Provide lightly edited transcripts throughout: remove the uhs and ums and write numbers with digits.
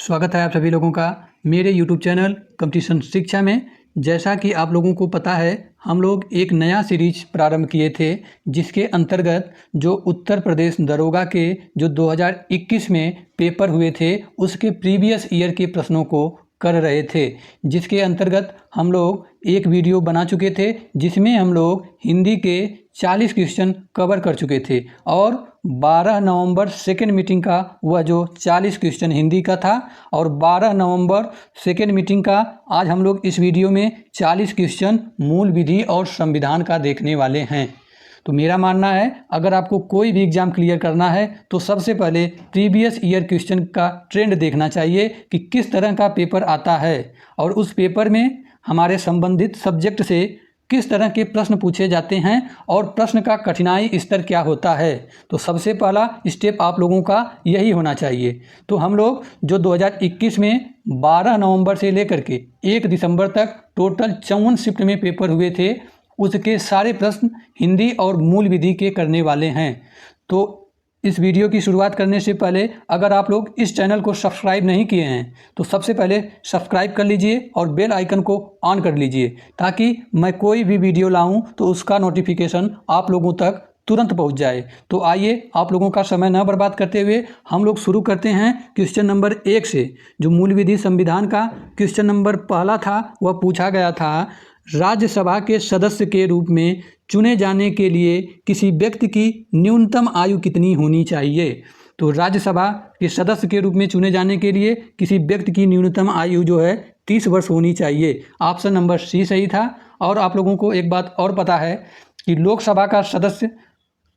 स्वागत है आप सभी लोगों का मेरे YouTube चैनल कंपटीशन शिक्षा में। जैसा कि आप लोगों को पता है, हम लोग एक नया सीरीज प्रारंभ किए थे जिसके अंतर्गत जो उत्तर प्रदेश दरोगा के जो 2021 में पेपर हुए थे उसके प्रीवियस ईयर के प्रश्नों को कर रहे थे, जिसके अंतर्गत हम लोग एक वीडियो बना चुके थे जिसमें हम लोग हिंदी के 40 क्वेश्चन कवर कर चुके थे और 12 नवंबर सेकेंड मीटिंग का वह जो 40 क्वेश्चन हिंदी का था और 12 नवंबर सेकेंड मीटिंग का आज हम लोग इस वीडियो में 40 क्वेश्चन मूल विधि और संविधान का देखने वाले हैं। तो मेरा मानना है, अगर आपको कोई भी एग्ज़ाम क्लियर करना है तो सबसे पहले प्रीवियस ईयर क्वेश्चन का ट्रेंड देखना चाहिए कि किस तरह का पेपर आता है और उस पेपर में हमारे संबंधित सब्जेक्ट से किस तरह के प्रश्न पूछे जाते हैं और प्रश्न का कठिनाई स्तर क्या होता है। तो सबसे पहला स्टेप आप लोगों का यही होना चाहिए। तो हम लोग जो 2021 में 12 नवंबर से लेकर के 1 दिसंबर तक टोटल 54 शिफ्ट में पेपर हुए थे, उसके सारे प्रश्न हिंदी और मूल विधि के करने वाले हैं। तो इस वीडियो की शुरुआत करने से पहले अगर आप लोग इस चैनल को सब्सक्राइब नहीं किए हैं तो सबसे पहले सब्सक्राइब कर लीजिए और बेल आइकन को ऑन कर लीजिए ताकि मैं कोई भी वीडियो लाऊं तो उसका नोटिफिकेशन आप लोगों तक तुरंत पहुंच जाए। तो आइए आप लोगों का समय न बर्बाद करते हुए हम लोग शुरू करते हैं क्वेश्चन नंबर 1 से। जो मूल विधि संविधान का क्वेश्चन नंबर पहला था वह पूछा गया था, राज्यसभा के सदस्य के रूप में चुने जाने के लिए किसी व्यक्ति की न्यूनतम आयु कितनी होनी चाहिए। तो राज्यसभा के सदस्य के रूप में चुने जाने के लिए किसी व्यक्ति की न्यूनतम आयु जो है 30 वर्ष होनी चाहिए। ऑप्शन नंबर सी सही था। और आप लोगों को एक बात और पता है कि लोकसभा का सदस्य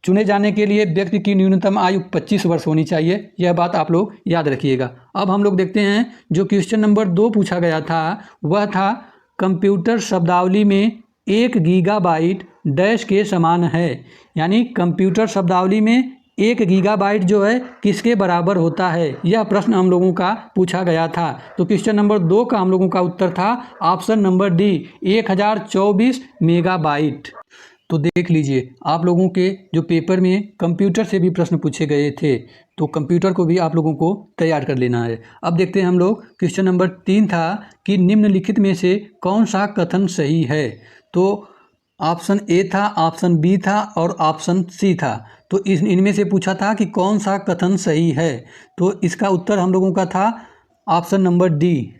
चुने जाने के लिए व्यक्ति की न्यूनतम आयु 25 वर्ष होनी चाहिए। यह बात आप लोग याद रखिएगा। अब हम लोग देखते हैं जो क्वेश्चन नंबर 2 पूछा गया था वह था, कंप्यूटर शब्दावली में 1 गीगाबाइट डैश के समान है। यानी कंप्यूटर शब्दावली में 1 गीगाबाइट जो है किसके बराबर होता है, यह प्रश्न हम लोगों का पूछा गया था। तो क्वेश्चन नंबर 2 का हम लोगों का उत्तर था ऑप्शन नंबर डी, 1024 मेगाबाइट। तो देख लीजिए, आप लोगों के जो पेपर में कंप्यूटर से भी प्रश्न पूछे गए थे तो कंप्यूटर को भी आप लोगों को तैयार कर लेना है। अब देखते हैं हम लोग क्वेश्चन नंबर 3 था कि निम्नलिखित में से कौन सा कथन सही है। तो ऑप्शन ए था, ऑप्शन बी था और ऑप्शन सी था। तो इनमें से पूछा था कि कौन सा कथन सही है। तो इसका उत्तर हम लोगों का था ऑप्शन नंबर डी।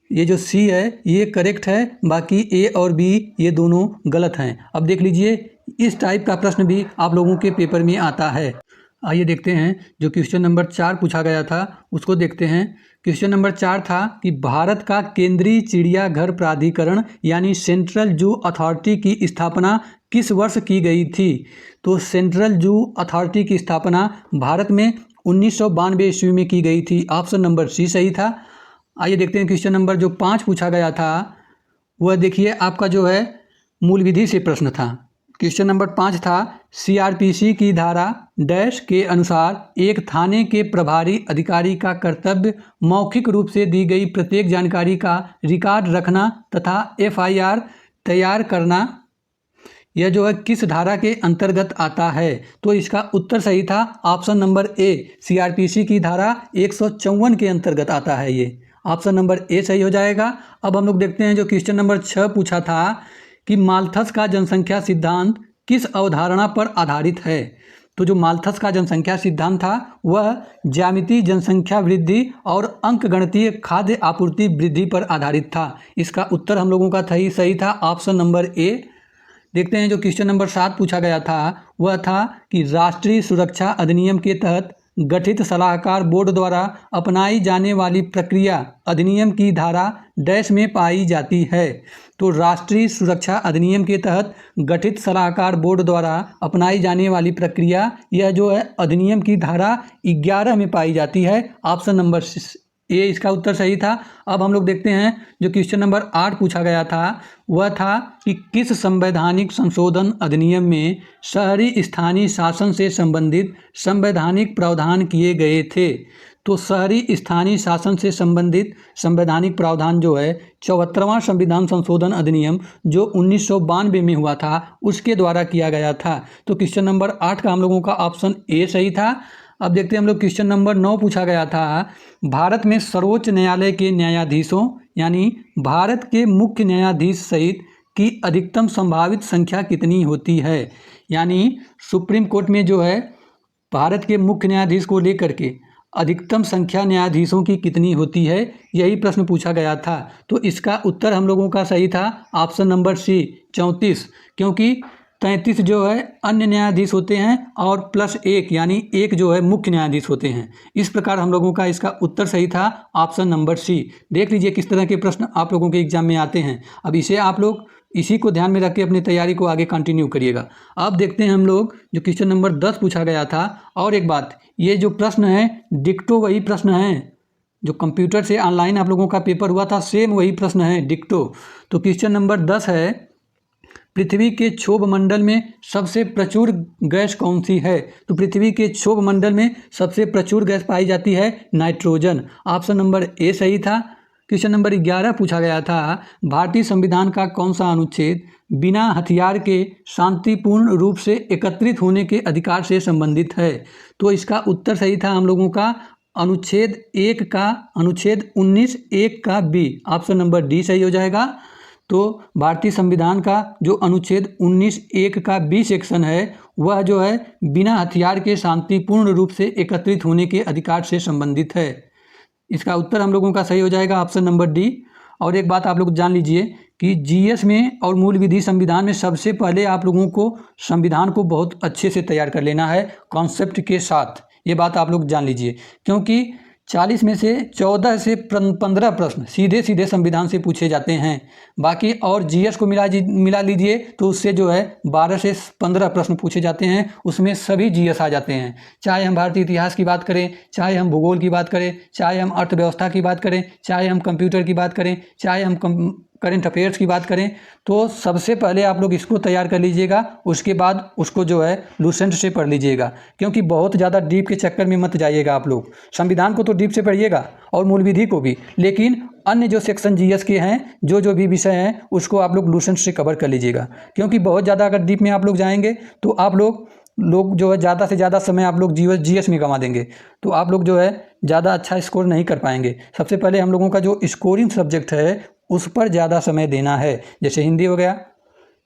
ये जो सी है ये करेक्ट है, बाकी ए और बी ये दोनों गलत हैं। अब देख लीजिए, इस टाइप का प्रश्न भी आप लोगों के पेपर में आता है। आइए देखते हैं जो क्वेश्चन नंबर 4 पूछा गया था उसको देखते हैं। क्वेश्चन नंबर 4 था कि भारत का केंद्रीय चिड़ियाघर प्राधिकरण यानी सेंट्रल जू अथॉरिटी की स्थापना किस वर्ष की गई थी। तो सेंट्रल जू अथॉरिटी की स्थापना भारत में 1992 ईस्वी में की गई थी। ऑप्शन नंबर सी सही था। आइए देखते हैं क्वेश्चन नंबर जो 5 पूछा गया था वह देखिए आपका जो है मूल विधि से प्रश्न था। क्वेश्चन नंबर 5 था, सीआरपीसी की धारा डैश के अनुसार एक थाने के प्रभारी अधिकारी का कर्तव्य मौखिक रूप से दी गई प्रत्येक जानकारी का रिकॉर्ड रखना तथा एफआईआर तैयार करना, यह जो है किस धारा के अंतर्गत आता है। तो इसका उत्तर सही था ऑप्शन नंबर ए, सीआरपीसी की धारा 154 के अंतर्गत आता है। ये ऑप्शन नंबर ए सही हो जाएगा। अब हम लोग देखते हैं जो क्वेश्चन नंबर 6 पूछा था कि माल्थस का जनसंख्या सिद्धांत किस अवधारणा पर आधारित है। तो जो माल्थस का जनसंख्या सिद्धांत था वह ज्यामितीय जनसंख्या वृद्धि और अंकगणितीय खाद्य आपूर्ति वृद्धि पर आधारित था। इसका उत्तर हम लोगों का सही था ऑप्शन नंबर ए। देखते हैं जो क्वेश्चन नंबर 7 पूछा गया था वह था कि राष्ट्रीय सुरक्षा अधिनियम के तहत गठित सलाहकार बोर्ड द्वारा अपनाई जाने वाली प्रक्रिया अधिनियम की धारा डैश में पाई जाती है। तो राष्ट्रीय सुरक्षा अधिनियम के तहत गठित सलाहकार बोर्ड द्वारा अपनाई जाने वाली प्रक्रिया यह जो है अधिनियम की धारा 11 में पाई जाती है। ऑप्शन नंबर ए इसका उत्तर सही था। अब हम लोग देखते हैं जो क्वेश्चन नंबर 8 पूछा गया था वह था कि किस संवैधानिक संशोधन अधिनियम में शहरी स्थानीय शासन से संबंधित संवैधानिक प्रावधान किए गए थे। तो शहरी स्थानीय शासन से संबंधित संवैधानिक प्रावधान जो है 74वां संविधान संशोधन अधिनियम जो 1992 में हुआ था उसके द्वारा किया गया था। तो क्वेश्चन नंबर 8 का हम लोगों का ऑप्शन ए सही था। अब देखते हैं हम लोग क्वेश्चन नंबर 9 पूछा गया था, भारत में सर्वोच्च न्यायालय के न्यायाधीशों यानी भारत के मुख्य न्यायाधीश सहित की अधिकतम संभावित संख्या कितनी होती है। यानी सुप्रीम कोर्ट में जो है भारत के मुख्य न्यायाधीश को लेकर के अधिकतम संख्या न्यायाधीशों की कितनी होती है, यही प्रश्न पूछा गया था। तो इसका उत्तर हम लोगों का सही था ऑप्शन नंबर सी 34, क्योंकि 33 जो है अन्य न्यायाधीश होते हैं और प्लस 1 यानी 1 जो है मुख्य न्यायाधीश होते हैं। इस प्रकार हम लोगों का इसका उत्तर सही था ऑप्शन नंबर सी। देख लीजिए किस तरह के प्रश्न आप लोगों के एग्जाम में आते हैं। अब इसे आप लोग इसी को ध्यान में रख के अपनी तैयारी को आगे कंटिन्यू करिएगा। अब देखते हैं हम लोग जो क्वेश्चन नंबर 10 पूछा गया था। और एक बात, ये जो प्रश्न है डिक्टो वही प्रश्न है जो कंप्यूटर से ऑनलाइन आप लोगों का पेपर हुआ था, सेम वही प्रश्न है डिक्टो। तो क्वेश्चन नंबर 10 है, पृथ्वी के क्षोभ मंडल में सबसे प्रचुर गैस कौन सी है। तो पृथ्वी के क्षोभ मंडल में सबसे प्रचुर गैस पाई जाती है नाइट्रोजन। ऑप्शन नंबर ए सही था। क्वेश्चन नंबर 11 पूछा गया था, भारतीय संविधान का कौन सा अनुच्छेद बिना हथियार के शांतिपूर्ण रूप से एकत्रित होने के अधिकार से संबंधित है। तो इसका उत्तर सही था हम लोगों का अनुच्छेद 1 का अनुच्छेद 19(1) का बी। ऑप्शन नंबर डी सही हो जाएगा। तो भारतीय संविधान का जो अनुच्छेद 19(1) का बी सेक्शन है वह जो है बिना हथियार के शांतिपूर्ण रूप से एकत्रित होने के अधिकार से संबंधित है। इसका उत्तर हम लोगों का सही हो जाएगा ऑप्शन नंबर डी। और एक बात आप लोग जान लीजिए कि जीएस में और मूल विधि संविधान में सबसे पहले आप लोगों को संविधान को बहुत अच्छे से तैयार कर लेना है कॉन्सेप्ट के साथ। ये बात आप लोग जान लीजिए, क्योंकि 40 में से 14 से 15 प्रश्न सीधे सीधे संविधान से पूछे जाते हैं। बाकी और जीएस को मिला लीजिए तो उससे जो है 12 से 15 प्रश्न पूछे जाते हैं, उसमें सभी जीएस आ जाते हैं। चाहे हम भारतीय इतिहास की बात करें, चाहे हम भूगोल की बात करें, चाहे हम अर्थव्यवस्था की बात करें, चाहे हम कंप्यूटर की बात करें, चाहे हम करंट अफेयर्स की बात करें, तो सबसे पहले आप लोग इसको तैयार कर लीजिएगा। उसके बाद उसको जो है लूसेंट से पढ़ लीजिएगा, क्योंकि बहुत ज़्यादा डीप के चक्कर में मत जाइएगा। आप लोग संविधान को तो डीप से पढ़िएगा और मूल विधि को भी, लेकिन अन्य जो सेक्शन जीएस के हैं जो भी विषय हैं उसको आप लोग लूसेंट से कवर कर लीजिएगा। क्योंकि बहुत ज़्यादा अगर डीप में आप लोग जाएंगे तो आप लोग जो है ज़्यादा से ज़्यादा समय आप लोग जीएस में गंवा देंगे, तो आप लोग जो है ज़्यादा अच्छा स्कोर नहीं कर पाएंगे। सबसे पहले हम लोगों का जो स्कोरिंग सब्जेक्ट है उस पर ज़्यादा समय देना है, जैसे हिंदी हो गया,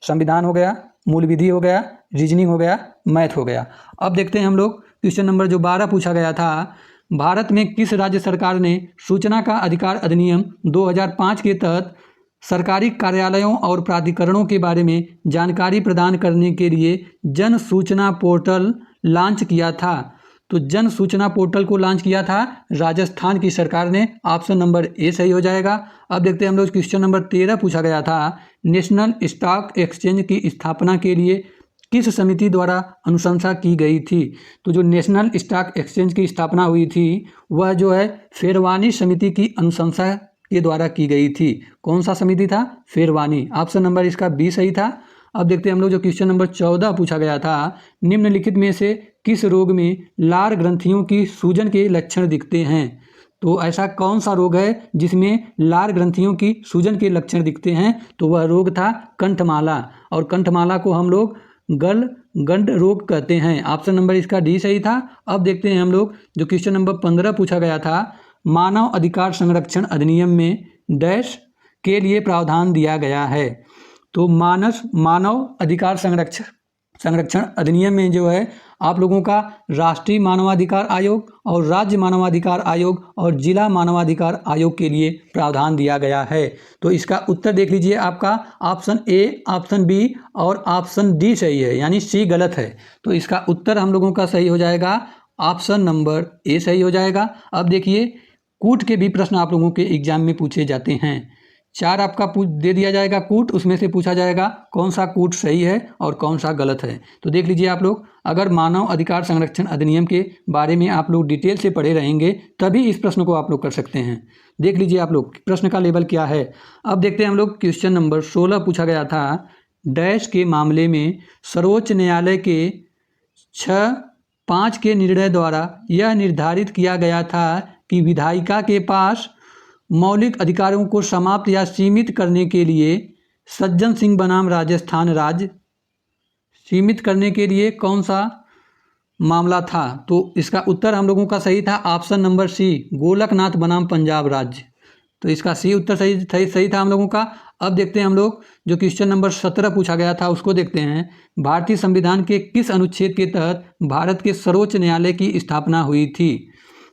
संविधान हो गया, मूल विधि हो गया, रीजनिंग हो गया, मैथ हो गया। अब देखते हैं हम लोग क्वेश्चन नंबर जो 12 पूछा गया था, भारत में किस राज्य सरकार ने सूचना का अधिकार अधिनियम 2005 के तहत सरकारी कार्यालयों और प्राधिकरणों के बारे में जानकारी प्रदान करने के लिए जन सूचना पोर्टल लॉन्च किया था। तो जन सूचना पोर्टल को लॉन्च किया था राजस्थान की सरकार ने। ऑप्शन नंबर ए सही हो जाएगा। अब देखते हैं हम लोग क्वेश्चन नंबर 13 पूछा गया था, नेशनल स्टॉक एक्सचेंज की स्थापना के लिए किस समिति द्वारा अनुशंसा की गई थी। तो जो नेशनल स्टॉक एक्सचेंज की स्थापना हुई थी वह जो है फेरवानी समिति की अनुशंसा के द्वारा की गई थी। कौन सा समिति था? फेरवानी। ऑप्शन नंबर इसका बी सही था। अब देखते हैं हम लोग जो क्वेश्चन नंबर 14 पूछा गया था, निम्नलिखित में से किस रोग में लार ग्रंथियों की सूजन के लक्षण दिखते हैं। तो ऐसा कौन सा रोग है जिसमें लार ग्रंथियों की सूजन के लक्षण दिखते हैं? तो वह रोग था कंठमाला, और कंठमाला को हम लोग गंड रोग कहते हैं। ऑप्शन नंबर इसका डी सही था। अब देखते हैं हम लोग जो क्वेश्चन नंबर 15 पूछा गया था, मानव अधिकार संरक्षण अधिनियम में डैश के लिए प्रावधान दिया गया है। तो मानव अधिकार संरक्षण अधिनियम में जो है आप लोगों का राष्ट्रीय मानवाधिकार आयोग और राज्य मानवाधिकार आयोग और जिला मानवाधिकार आयोग के लिए प्रावधान दिया गया है। तो इसका उत्तर देख लीजिए, आपका ऑप्शन ए, ऑप्शन बी और ऑप्शन डी सही है, यानी सी गलत है। तो इसका उत्तर हम लोगों का सही हो जाएगा, ऑप्शन नंबर ए सही हो जाएगा। अब देखिए कूट के भी प्रश्न आप लोगों के एग्जाम में पूछे जाते हैं। 4 आपका दे दिया जाएगा कूट, उसमें से पूछा जाएगा कौन सा कूट सही है और कौन सा गलत है। तो देख लीजिए आप लोग, अगर मानव अधिकार संरक्षण अधिनियम के बारे में आप लोग डिटेल से पढ़े रहेंगे तभी इस प्रश्न को आप लोग कर सकते हैं। देख लीजिए आप लोग प्रश्न का लेवल क्या है। अब देखते हैं हम लोग क्वेश्चन नंबर 16 पूछा गया था, डैश के मामले में सर्वोच्च न्यायालय के 6-5 के निर्णय द्वारा यह निर्धारित किया गया था कि विधायिका के पास मौलिक अधिकारों को समाप्त या सीमित करने के लिए सज्जन सिंह बनाम राजस्थान राज्य सीमित करने के लिए कौन सा मामला था। तो इसका उत्तर हम लोगों का सही था ऑप्शन नंबर सी, गोलकनाथ बनाम पंजाब राज्य। तो इसका सी उत्तर सही था हम लोगों का। अब देखते हैं हम लोग जो क्वेश्चन नंबर 17 पूछा गया था उसको देखते हैं। भारतीय संविधान के किस अनुच्छेद के तहत भारत के सर्वोच्च न्यायालय की स्थापना हुई थी?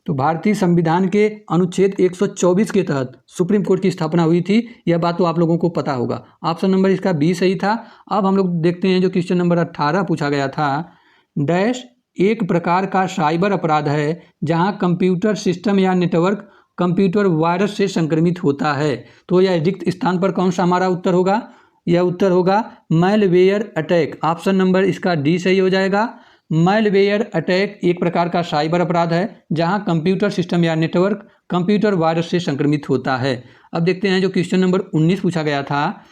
तो भारतीय संविधान के अनुच्छेद 124 के तहत सुप्रीम कोर्ट की स्थापना हुई थी। यह बात तो आप लोगों को पता होगा। ऑप्शन नंबर इसका बी सही था। अब हम लोग देखते हैं जो क्वेश्चन नंबर 18 पूछा गया था। डैश एक प्रकार का साइबर अपराध है जहां कंप्यूटर सिस्टम या नेटवर्क कंप्यूटर वायरस से संक्रमित होता है। तो यह रिक्त स्थान पर कौन सा हमारा उत्तर होगा? यह उत्तर होगा मैलवेयर अटैक। ऑप्शन नंबर इसका डी सही हो जाएगा। मैलवेयर अटैक एक प्रकार का साइबर अपराध है जहां कंप्यूटर सिस्टम या नेटवर्क कंप्यूटर वायरस से संक्रमित होता है। अब देखते हैं जो क्वेश्चन नंबर 19 पूछा गया था।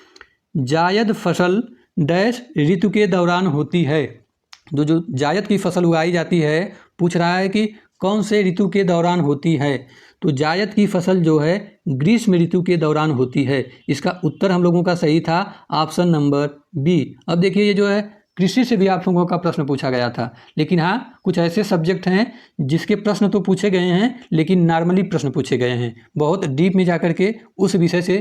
जायद फसल डैश ऋतु के दौरान होती है। तो जो जायद की फसल उगाई जाती है, पूछ रहा है कि कौन से ऋतु के दौरान होती है। तो जायद की फसल जो है ग्रीष्म ऋतु के दौरान होती है। इसका उत्तर हम लोगों का सही था ऑप्शन नंबर बी। अब देखिए ये जो है कृषि से भी आप लोगों का प्रश्न पूछा गया था, लेकिन हाँ कुछ ऐसे सब्जेक्ट हैं जिसके प्रश्न तो पूछे गए हैं लेकिन नॉर्मली प्रश्न पूछे गए हैं, बहुत डीप में जाकर के उस विषय से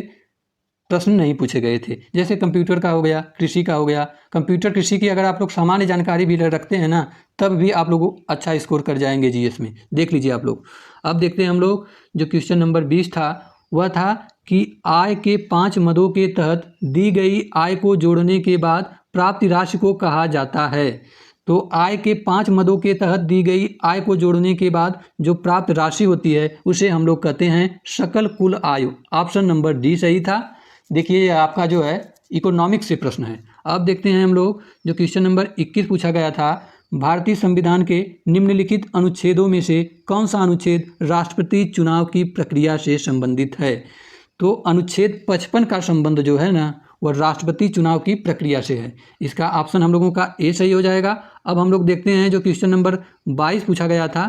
प्रश्न नहीं पूछे गए थे। जैसे कंप्यूटर का हो गया, कृषि का हो गया। कंप्यूटर कृषि की अगर आप लोग सामान्य जानकारी भी रखते हैं ना, तब भी आप लोग अच्छा स्कोर कर जाएंगे जीएस में, देख लीजिए आप लोग। अब देखते हैं हम लोग जो क्वेश्चन नंबर 20 था, वह था कि आय के 5 मदों के तहत दी गई आय को जोड़ने के बाद प्राप्त राशि को कहा जाता है। तो आय के 5 मदों के तहत दी गई आय को जोड़ने के बाद जो प्राप्त राशि होती है उसे हम लोग कहते हैं सकल कुल आय। ऑप्शन नंबर डी सही था। देखिए ये आपका जो है इकोनॉमिक्स से प्रश्न है। अब देखते हैं हम लोग जो क्वेश्चन नंबर 21 पूछा गया था। भारतीय संविधान के निम्नलिखित अनुच्छेदों में से कौन सा अनुच्छेद राष्ट्रपति चुनाव की प्रक्रिया से संबंधित है? तो अनुच्छेद 55 का संबंध जो है ना, वह राष्ट्रपति चुनाव की प्रक्रिया से है। इसका ऑप्शन हम लोगों का ए सही हो जाएगा। अब हम लोग देखते हैं जो क्वेश्चन नंबर 22 पूछा गया था।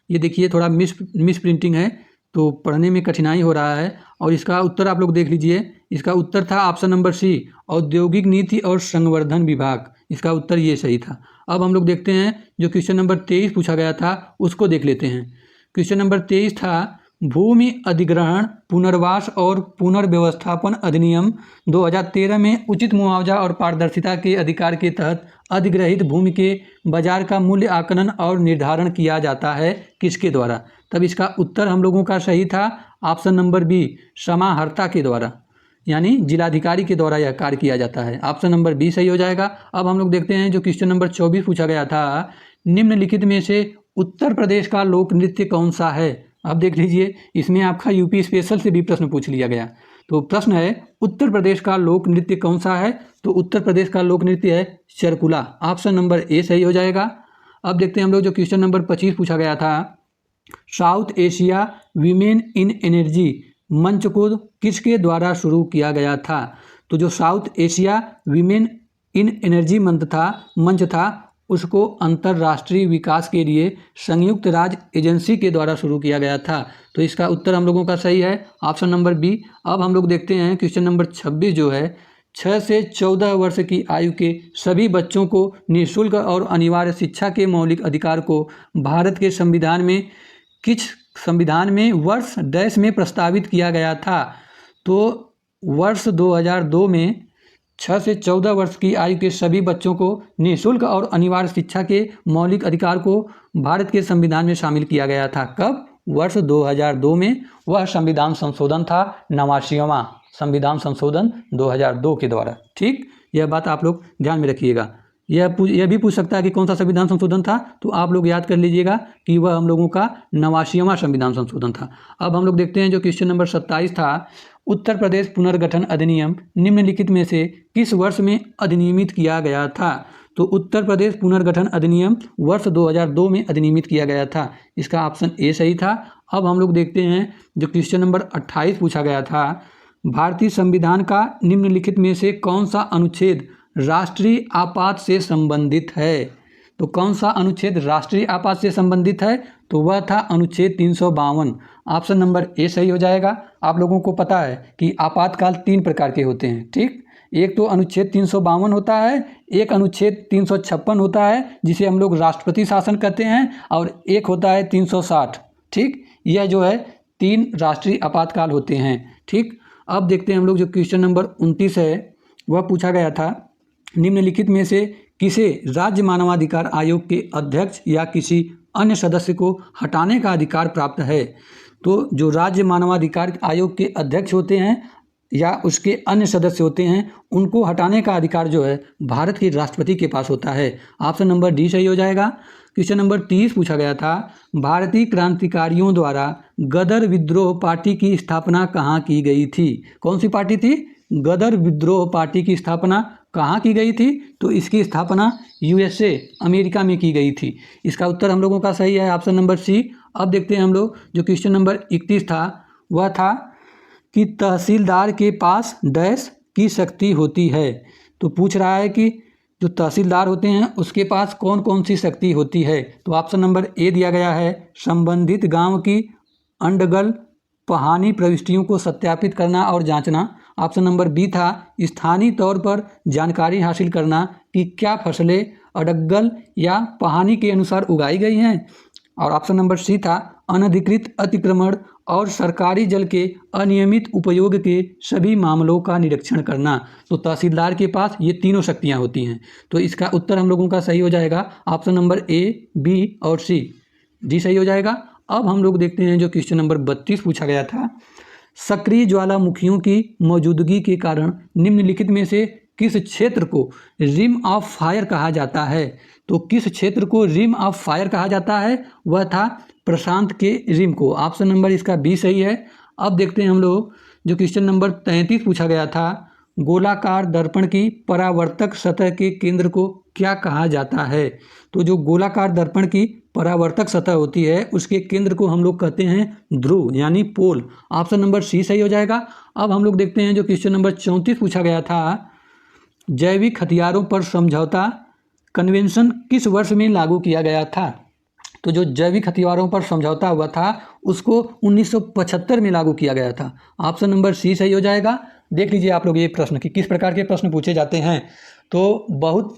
ये देखिए थोड़ा मिस प्रिंटिंग है तो पढ़ने में कठिनाई हो रहा है, और इसका उत्तर आप लोग देख लीजिए। इसका उत्तर था ऑप्शन नंबर सी, औद्योगिक नीति और संवर्धन विभाग। इसका उत्तर ये सही था। अब हम लोग देखते हैं जो क्वेश्चन नंबर 23 पूछा गया था उसको देख लेते हैं। क्वेश्चन नंबर 23 था भूमि अधिग्रहण पुनर्वास और पुनर्व्यवस्थापन अधिनियम 2013 में उचित मुआवजा और पारदर्शिता के अधिकार के तहत अधिग्रहित भूमि के बाजार का मूल्य आकलन और निर्धारण किया जाता है किसके द्वारा? तब इसका उत्तर हम लोगों का सही था ऑप्शन नंबर बी, समाहर्ता के द्वारा, यानी जिलाधिकारी के द्वारा यह कार्य किया जाता है। ऑप्शन नंबर बी सही हो जाएगा। अब हम लोग देखते हैं जो क्वेश्चन नंबर 24 पूछा गया था। निम्नलिखित में से उत्तर प्रदेश का लोक नृत्य कौन सा है? अब देख लीजिए, इसमें आपका यूपी स्पेशल से भी प्रश्न पूछ लिया गया। तो प्रश्न है उत्तर प्रदेश का लोक नृत्य कौन सा है? तो उत्तर प्रदेश का लोक नृत्य है चरकुला। ऑप्शन नंबर ए सही हो जाएगा। अब देखते हैं हम लोग जो क्वेश्चन नंबर 25 पूछा गया था। साउथ एशिया वीमेन इन एनर्जी मंच को किसके द्वारा शुरू किया गया था? तो जो साउथ एशिया वीमेन इन एनर्जी मंच था उसको अंतर्राष्ट्रीय विकास के लिए संयुक्त राज्य एजेंसी के द्वारा शुरू किया गया था। तो इसका उत्तर हम लोगों का सही है ऑप्शन नंबर बी। अब हम लोग देखते हैं क्वेश्चन नंबर 26 जो है 6 से 14 वर्ष की आयु के सभी बच्चों को निःशुल्क और अनिवार्य शिक्षा के मौलिक अधिकार को भारत के संविधान में वर्ष डैश में प्रस्तावित किया गया था। तो वर्ष 2002 में 6 से 14 वर्ष की आयु के सभी बच्चों को निःशुल्क और अनिवार्य शिक्षा के मौलिक अधिकार को भारत के संविधान में शामिल किया गया था। कब? वर्ष 2002 में। वह संविधान संशोधन था 89वां संविधान संशोधन 2002 के द्वारा। ठीक, यह बात आप लोग ध्यान में रखिएगा। यह भी पूछ सकता है कि कौन सा संविधान संशोधन था, तो आप लोग याद कर लीजिएगा कि वह हम लोगों का 89वां संविधान संशोधन था। अब हम लोग देखते हैं जो क्वेश्चन नंबर 27 था। उत्तर प्रदेश पुनर्गठन अधिनियम निम्नलिखित में से किस वर्ष में अधिनियमित किया गया था? तो उत्तर प्रदेश पुनर्गठन अधिनियम वर्ष 2002 में अधिनियमित किया गया था। इसका ऑप्शन ए सही था। अब हम लोग देखते हैं जो क्वेश्चन नंबर 28 पूछा गया था। भारतीय संविधान का निम्नलिखित में से कौन सा अनुच्छेद राष्ट्रीय आपात से संबंधित है? तो कौन सा अनुच्छेद राष्ट्रीय आपात से संबंधित है? तो वह था अनुच्छेद 352। ऑप्शन नंबर ए सही हो जाएगा। आप लोगों को पता है कि आपातकाल 3 प्रकार के होते हैं। ठीक, एक तो अनुच्छेद 352 होता है, एक अनुच्छेद 356 होता है जिसे हम लोग राष्ट्रपति शासन कहते हैं, और एक होता है 360। ठीक, यह जो है 3 राष्ट्रीय आपातकाल होते हैं। ठीक, अब देखते हैं हम लोग जो क्वेश्चन नंबर 29 है वह पूछा गया था, निम्नलिखित में से किसे राज्य मानवाधिकार आयोग के अध्यक्ष या किसी अन्य सदस्य को हटाने का अधिकार प्राप्त है। तो जो राज्य मानवाधिकार आयोग के अध्यक्ष होते हैं या उसके अन्य सदस्य होते हैं उनको हटाने का अधिकार जो है भारत के राष्ट्रपति के पास होता है। ऑप्शन नंबर डी सही हो जाएगा। क्वेश्चन नंबर 30 पूछा गया था, भारतीय क्रांतिकारियों द्वारा गदर विद्रोह पार्टी की स्थापना कहाँ की गई थी? कौन सी पार्टी थी? गदर विद्रोह पार्टी की स्थापना कहाँ की गई थी? तो इसकी स्थापना यूएसए अमेरिका में की गई थी। इसका उत्तर हम लोगों का सही है ऑप्शन नंबर सी। अब देखते हैं हम लोग जो क्वेश्चन नंबर 31 था वह था कि तहसीलदार के पास डैश की शक्ति होती है। तो पूछ रहा है कि जो तहसीलदार होते हैं उसके पास कौन कौन सी शक्ति होती है। तो ऑप्शन नंबर ए दिया गया है, संबंधित गांव की अंडगल पहानी प्रविष्टियों को सत्यापित करना और जांचना। ऑप्शन नंबर बी था, स्थानीय तौर पर जानकारी हासिल करना कि क्या फसलें अडगल या पहानी के अनुसार उगाई गई हैं। और ऑप्शन नंबर सी था, अनधिकृत अतिक्रमण और सरकारी जल के अनियमित उपयोग के सभी मामलों का निरीक्षण करना। तो तहसीलदार के पास ये तीनों शक्तियाँ होती हैं। तो इसका उत्तर हम लोगों का सही हो जाएगा ऑप्शन नंबर ए, बी और सी, डी सही हो जाएगा। अब हम लोग देखते हैं जो क्वेश्चन नंबर 32 पूछा गया था, सक्रिय ज्वालामुखियों की मौजूदगी के कारण निम्नलिखित में से किस क्षेत्र को रिम ऑफ फायर कहा जाता है? तो किस क्षेत्र को रिम ऑफ फायर कहा जाता है? वह था प्रशांत के रिम को। ऑप्शन नंबर इसका बी सही है। अब देखते हैं हम लोग जो क्वेश्चन नंबर 33 पूछा गया था, गोलाकार दर्पण की परावर्तक सतह के केंद्र को क्या कहा जाता है? तो जो गोलाकार दर्पण की परावर्तक सतह होती है उसके केंद्र को हम लोग कहते हैं ध्रुव यानी पोल। ऑप्शन नंबर सी सही हो जाएगा। अब हम लोग देखते हैं जो क्वेश्चन नंबर 34 पूछा गया था, जैविक हथियारों पर समझौता कन्वेंशन किस वर्ष में लागू किया गया था? तो जो जैविक हथियारों पर समझौता हुआ था उसको 1975 में लागू किया गया था। ऑप्शन नंबर सी सही हो जाएगा। देख लीजिए आप लोग ये प्रश्न कि किस प्रकार के प्रश्न पूछे जाते हैं। तो बहुत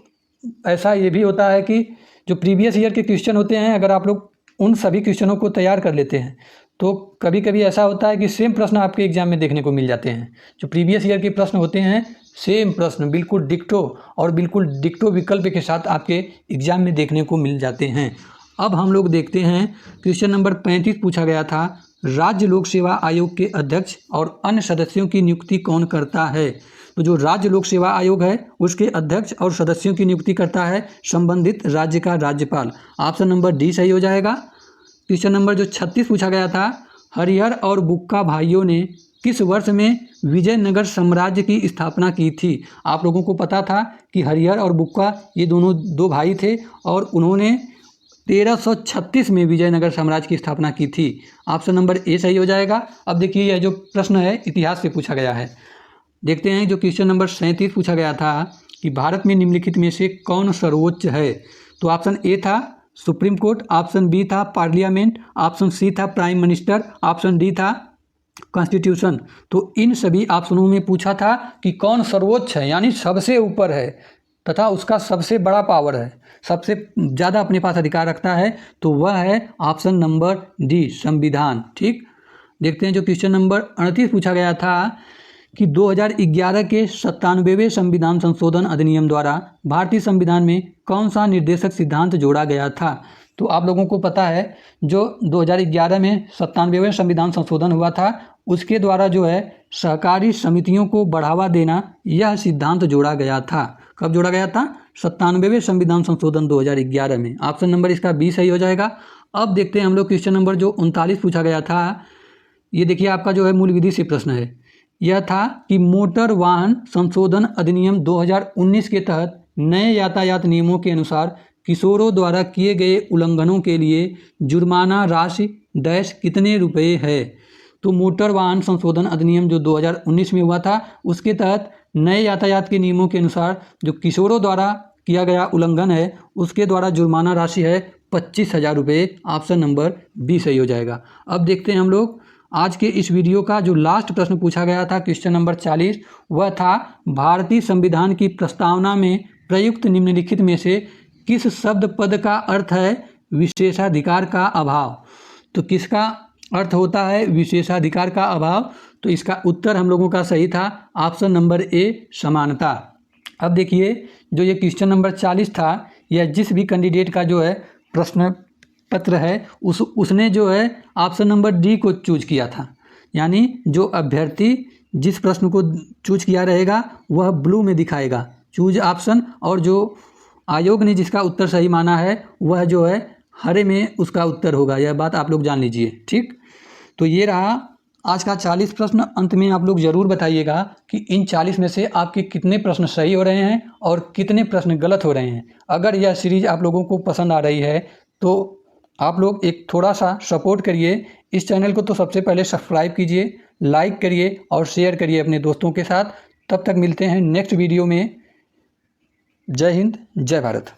ऐसा ये भी होता है कि जो प्रीवियस ईयर के क्वेश्चन होते हैं अगर आप लोग उन सभी क्वेश्चनों को तैयार कर लेते हैं तो कभी कभी ऐसा होता है कि सेम प्रश्न आपके एग्जाम में देखने को मिल जाते हैं। जो प्रीवियस ईयर के प्रश्न होते हैं सेम प्रश्न बिल्कुल डिक्टो और बिल्कुल डिक्टो विकल्प के साथ आपके एग्जाम में देखने को मिल जाते हैं। अब हम लोग देखते हैं क्वेश्चन नंबर 35 पूछा गया था, राज्य लोक सेवा आयोग के अध्यक्ष और अन्य सदस्यों की नियुक्ति कौन करता है? तो जो राज्य लोक सेवा आयोग है उसके अध्यक्ष और सदस्यों की नियुक्ति करता है संबंधित राज्य का राज्यपाल। ऑप्शन नंबर डी सही हो जाएगा। क्वेश्चन नंबर जो 36 पूछा गया था, हरिहर और बुक्का भाइयों ने किस वर्ष में विजयनगर साम्राज्य की स्थापना की थी? आप लोगों को पता था कि हरिहर और बुक्का ये दोनों दो भाई थे और उन्होंने 1336 में विजयनगर साम्राज्य की स्थापना की थी। ऑप्शन नंबर ए सही हो जाएगा। अब देखिए यह जो प्रश्न है इतिहास से पूछा गया है। देखते हैं जो क्वेश्चन नंबर 37 पूछा गया था कि भारत में निम्नलिखित में से कौन सर्वोच्च है? तो ऑप्शन ए था सुप्रीम कोर्ट, ऑप्शन बी था पार्लियामेंट, ऑप्शन सी था प्राइम मिनिस्टर, ऑप्शन डी था कॉन्स्टिट्यूशन। तो इन सभी ऑप्शनों में पूछा था कि कौन सर्वोच्च है यानी सबसे ऊपर है तथा उसका सबसे बड़ा पावर है, सबसे ज़्यादा अपने पास अधिकार रखता है, तो वह है ऑप्शन नंबर डी संविधान। ठीक, देखते हैं जो क्वेश्चन नंबर 38 पूछा गया था कि 2011 के 97वें संविधान संशोधन अधिनियम द्वारा भारतीय संविधान में कौन सा निर्देशक सिद्धांत जोड़ा गया था? तो आप लोगों को पता है जो 2011 में 97वें संविधान संशोधन हुआ था उसके द्वारा जो है सहकारी समितियों को बढ़ावा देना यह सिद्धांत जोड़ा गया था। कब जोड़ा गया था? 97वें संविधान संशोधन 2011 में। ऑप्शन नंबर इसका बी सही हो जाएगा। अब देखते हैं हम लोग क्वेश्चन नंबर जो 39 पूछा गया था, ये देखिए आपका जो है मूल विधि से प्रश्न है। यह था कि मोटर वाहन संशोधन अधिनियम 2019 के तहत नए यातायात नियमों के अनुसार किशोरों द्वारा किए गए उल्लंघनों के लिए जुर्माना राशि डैश कितने रुपए है? तो मोटर वाहन संशोधन अधिनियम जो 2019 में हुआ था उसके तहत नए यातायात के नियमों के अनुसार जो किशोरों द्वारा किया गया उल्लंघन है उसके द्वारा जुर्माना राशि है 25,000 रुपये। ऑप्शन नंबर बी सही हो जाएगा। अब देखते हैं हम लोग आज के इस वीडियो का जो लास्ट प्रश्न पूछा गया था, क्वेश्चन नंबर 40, वह था भारतीय संविधान की प्रस्तावना में प्रयुक्त निम्नलिखित में से किस शब्द पद का अर्थ है विशेषाधिकार का अभाव। तो किसका अर्थ होता है विशेषाधिकार का अभाव। तो इसका उत्तर हम लोगों का सही था ऑप्शन नंबर ए, समानता। अब देखिए, जो ये क्वेश्चन नंबर 40 था, यह जिस भी कैंडिडेट का जो है प्रश्न पत्र है उसने जो है ऑप्शन नंबर डी को चूज किया था। यानी जो अभ्यर्थी जिस प्रश्न को चूज किया रहेगा वह ब्लू में दिखाएगा चूज ऑप्शन, और जो आयोग ने जिसका उत्तर सही माना है वह जो है हरे में उसका उत्तर होगा। यह बात आप लोग जान लीजिए, ठीक। तो ये रहा आज का 40 प्रश्न। अंत में आप लोग ज़रूर बताइएगा कि इन 40 में से आपके कितने प्रश्न सही हो रहे हैं और कितने प्रश्न गलत हो रहे हैं। अगर यह सीरीज़ आप लोगों को पसंद आ रही है तो आप लोग एक थोड़ा सा सपोर्ट करिए। इस चैनल को तो सबसे पहले सब्सक्राइब कीजिए, लाइक करिए और शेयर करिए अपने दोस्तों के साथ। तब तक मिलते हैं नेक्स्ट वीडियो में। जय हिंद, जय भारत।